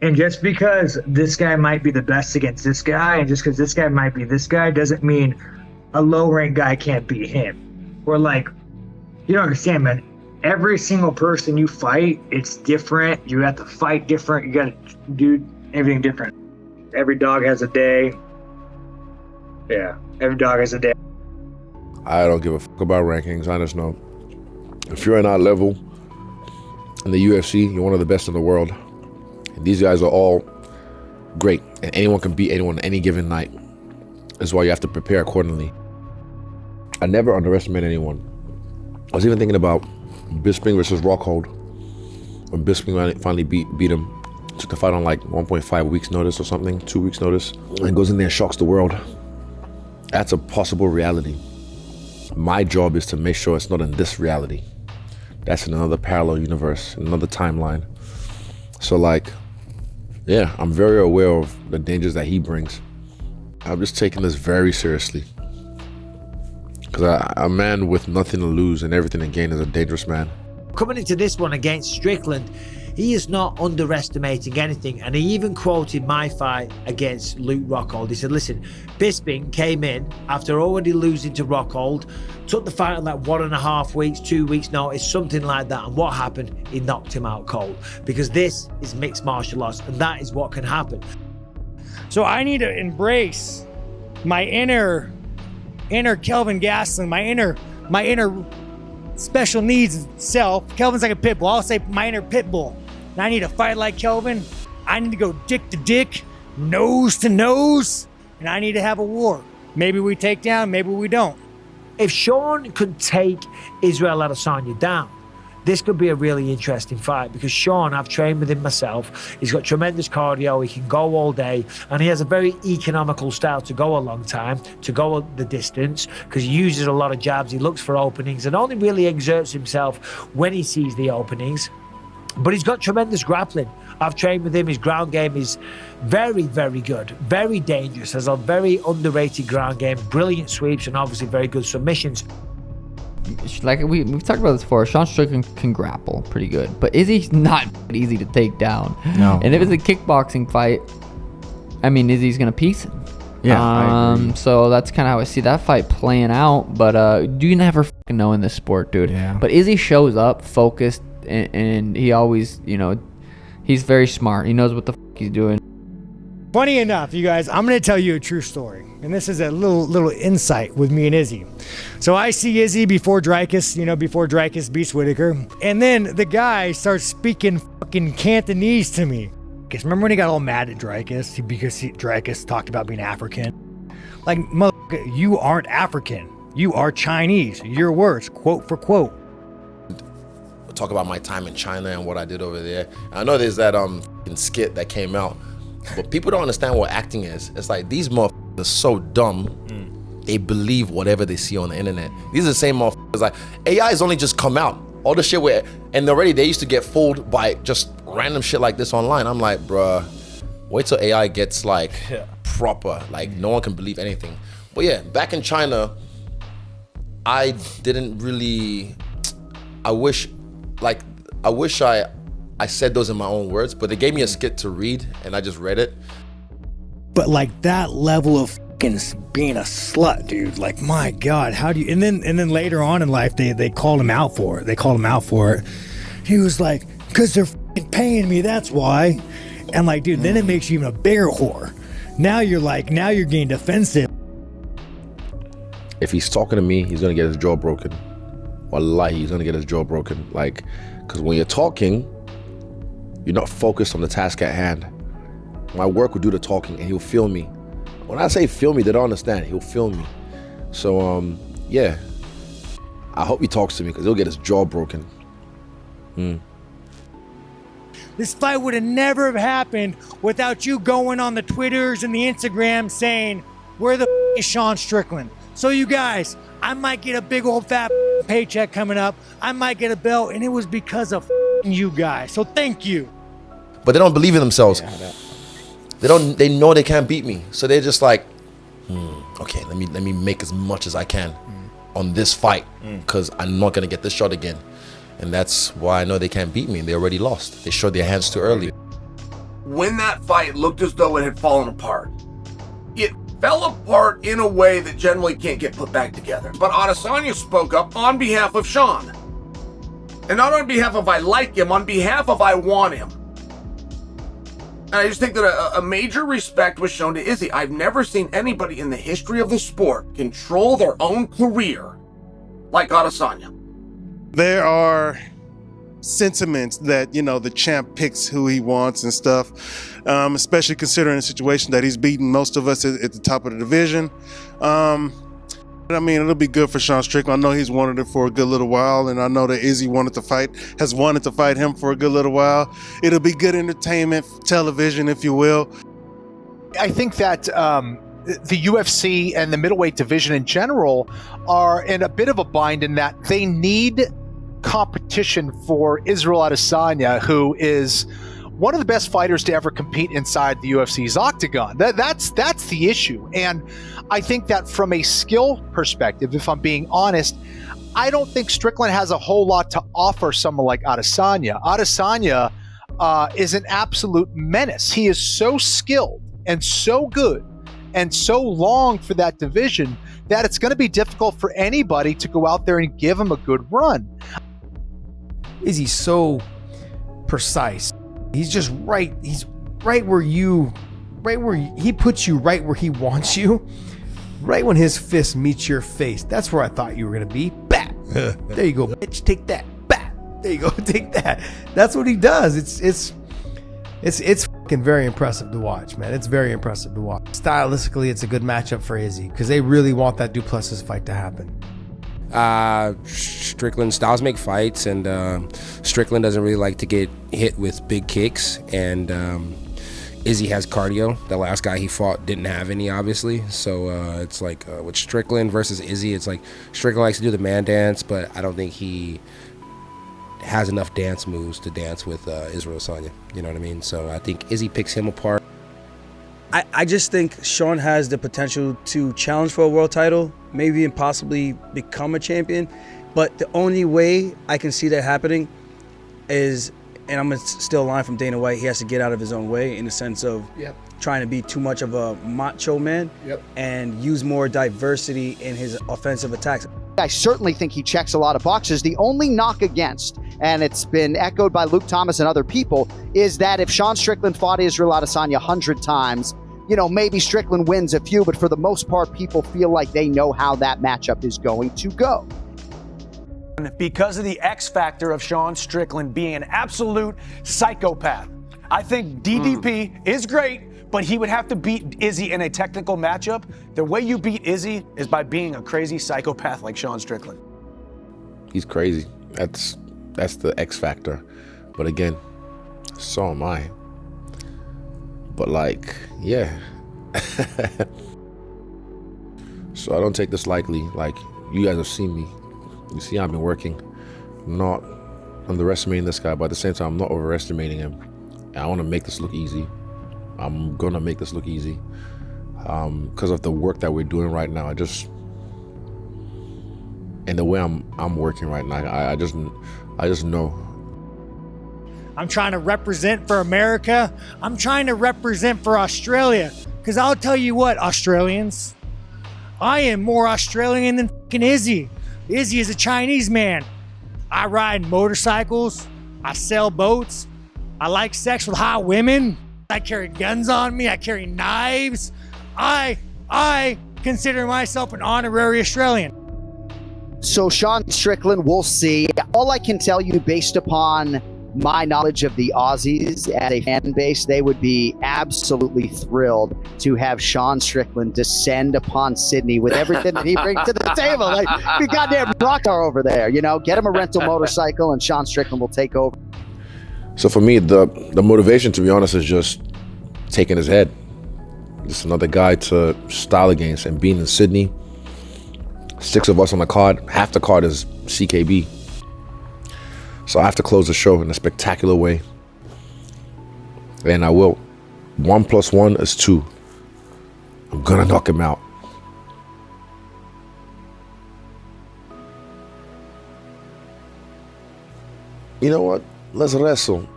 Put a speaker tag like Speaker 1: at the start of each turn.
Speaker 1: And just because this guy might be the best against this guy, and just because this guy might be this guy, doesn't mean a low-ranked guy can't beat him. Or like, you don't understand, man. Every single person you fight, it's different. You have to fight different. You got to do everything different. Every dog has a day. Yeah, every dog has a day.
Speaker 2: I don't give a fuck about rankings. I just know if you're in our level in the UFC, you're one of the best in the world. And these guys are all great, and anyone can beat anyone any given night. That's why you have to prepare accordingly. I never underestimate anyone. I was even thinking about Bisping versus Rockhold. When Bisping finally beat him, took the fight on like 1.5 weeks notice or something, 2 weeks notice, and goes in there and shocks the world. That's a possible reality. My job is to make sure it's not in this reality. That's in another parallel universe, another timeline. So like, yeah, I'm very aware of the dangers that he brings. I'm just taking this very seriously. Because a man with nothing to lose and everything to gain is a dangerous man.
Speaker 3: Coming into this one against Strickland, he is not underestimating anything, and he even quoted my fight against Luke Rockhold. He said, listen, Bisping came in after already losing to Rockhold, took the fight on like 1.5 weeks, 2 weeks notice, something like that, and what happened? He knocked him out cold, because this is mixed martial arts, and that is what can happen.
Speaker 4: So I need to embrace my inner Kelvin Gastelum, my inner special needs self. Kelvin's like a pit bull. I'll say my inner pit bull. And I need to fight like Kelvin. I need to go dick to dick, nose to nose, and I need to have a war. Maybe we take down, maybe we don't.
Speaker 3: If Sean could take Israel Adesanya down, this could be a really interesting fight, because Sean, I've trained with him myself. He's got tremendous cardio. He can go all day, and he has a very economical style to go a long time, to go the distance, because he uses a lot of jabs. He looks for openings and only really exerts himself when he sees the openings. But he's got tremendous grappling. I've trained with him. His ground game is very, very good, very dangerous. Has a very underrated ground game, brilliant sweeps, and obviously very good submissions.
Speaker 5: Like we've talked about this before, Sean Strickland can grapple pretty good, but Izzy's not easy to take down.
Speaker 6: No.
Speaker 5: And if it's a kickboxing fight, I mean, Izzy's gonna piece him.
Speaker 6: Yeah, I agree.
Speaker 5: So that's kind of how I see that fight playing out. But you never fucking know in this sport, dude.
Speaker 6: Yeah.
Speaker 5: But Izzy shows up focused, and he always, you know, he's very smart. He knows what the fuck he's doing.
Speaker 4: Funny enough, you guys, I'm going to tell you a true story. And this is a little insight with me and Izzy. So I see Izzy before Dricus, before Dricus beats Whitaker. And then the guy starts speaking fucking Cantonese to me. Because remember when he got all mad at Dricus because Dricus talked about being African? Like, motherfucker, you aren't African. You are Chinese. Your words, quote for quote.
Speaker 2: Talk about my time in China and what I did over there. I know there's that skit that came out, but people don't understand what acting is. It's like these motherfuckers are so dumb, they believe whatever they see on the internet. These are the same motherfuckers. Like, AI has only just come out. All the shit and already they used to get fooled by just random shit like this online. I'm like, bruh, wait till AI gets like proper. Like, no one can believe anything. But yeah, back in China, I didn't really. I wish I said those in my own words, but they gave me a skit to read and I just read it.
Speaker 4: But like that level of fucking being a slut, dude, like, my God, how do you, and then later on in life, they called him out for it. He was like, because they're fucking paying me, that's why. And like, dude, then it makes you even a bigger whore. Now you're getting defensive.
Speaker 2: If he's talking to me, he's gonna get his jaw broken. Wallahi, he's gonna get his jaw broken. Like, because when you're talking, you're not focused on the task at hand. My work will do the talking and he'll feel me. When I say feel me, they don't understand. He'll feel me. So, yeah. I hope he talks to me because he'll get his jaw broken.
Speaker 4: This fight would have never have happened without you going on the Twitters and the Instagram saying, where the is Sean Strickland? So you guys, I might get a big old fat paycheck coming up. I might get a belt, and it was because of you guys. So thank you.
Speaker 2: But they don't believe in themselves. They know they can't beat me. So they're just like, okay, let me make as much as I can on this fight because I'm not gonna get this shot again. And that's why I know they can't beat me. They already lost. They showed their hands too early.
Speaker 6: when that fight looked as though it had fallen apart. It fell apart in a way that generally can't get put back together. But Adesanya spoke up on behalf of Sean. And not on behalf of I like him, on behalf of I want him. And I just think that a major respect was shown to Izzy. I've never seen anybody in the history of the sport control their own career like Adesanya.
Speaker 7: There are sentiments that, the champ picks who he wants and stuff, especially considering the situation that he's beaten most of us at the top of the division. It'll be good for Sean Strickland. I know he's wanted it for a good little while, and I know that Izzy has wanted to fight him for a good little while. It'll be good entertainment, television, if you will.
Speaker 8: I think that the UFC and the middleweight division in general are in a bit of a bind in that they need competition for Israel Adesanya, who is one of the best fighters to ever compete inside the UFC's octagon. That's the issue. And I think that from a skill perspective, if I'm being honest, I don't think Strickland has a whole lot to offer someone like Adesanya. Adesanya is an absolute menace. He is so skilled and so good and so long for that division that it's going to be difficult for anybody to go out there and give him a good run.
Speaker 9: Izzy's so precise. He's just right. He's right where he puts you right where he wants you. Right when his fist meets your face. That's where I thought you were going to be. Bat. There you go, bitch. Take that. Bat. There you go. Take that. That's what he does. It's fucking very impressive to watch, man. It's very impressive to watch. Stylistically, it's a good matchup for Izzy because they really want that Du Plessis fight to happen.
Speaker 10: Strickland styles make fights, and Strickland doesn't really like to get hit with big kicks, and Izzy has cardio. The last guy he fought didn't have any, obviously, so it's like with Strickland versus Izzy, it's like Strickland likes to do the man dance, but I don't think he has enough dance moves to dance with Israel Adesanya, you know what I mean? So I think Izzy picks him apart.
Speaker 11: I just think Sean has the potential to challenge for a world title, maybe and possibly become a champion. But the only way I can see that happening is, and I'm going to steal a line from Dana White, he has to get out of his own way in the sense of trying to be too much of a macho man and use more diversity in his offensive attacks.
Speaker 12: I certainly think he checks a lot of boxes. The only knock against, and it's been echoed by Luke Thomas and other people, is that if Sean Strickland fought Israel Adesanya 100 times, maybe Strickland wins a few, but for the most part, people feel like they know how that matchup is going to go.
Speaker 13: Because of the X factor of Sean Strickland being an absolute psychopath. I think DDP is great, but he would have to beat Izzy in a technical matchup. The way you beat Izzy is by being a crazy psychopath like Sean Strickland.
Speaker 2: He's crazy. That's the X factor. But again, so am I. But yeah. So I don't take this lightly. Like, you guys have seen me. You see I've been working. I'm not underestimating this guy, but at the same time, I'm not overestimating him. And I want to make this look easy. I'm going to make this look easy. Because of the work that we're doing right now. And the way I'm working right now, I just know.
Speaker 4: I'm trying to represent for America. I'm trying to represent for Australia. Because I'll tell you what, Australians, I am more Australian than fucking Izzy. Izzy is a Chinese man. I ride motorcycles. I sail boats. I like sex with hot women. I carry guns on me. I carry knives. I consider myself an honorary Australian.
Speaker 12: So Sean Strickland, we'll see. All I can tell you based upon my knowledge of the Aussies as a fan base, they would be absolutely thrilled to have Sean Strickland descend upon Sydney with everything that he brings to the table. Like, be goddamn rock star over there, get him a rental motorcycle and Sean Strickland will take over.
Speaker 2: So for me, the motivation, to be honest, is just taking his head. Just another guy to style against, and being in Sydney, 6 of us on the card, half the card is CKB. So I have to close the show in a spectacular way. And I will. 1 + 1 is 2. I'm gonna knock him out. You know what? Let's wrestle.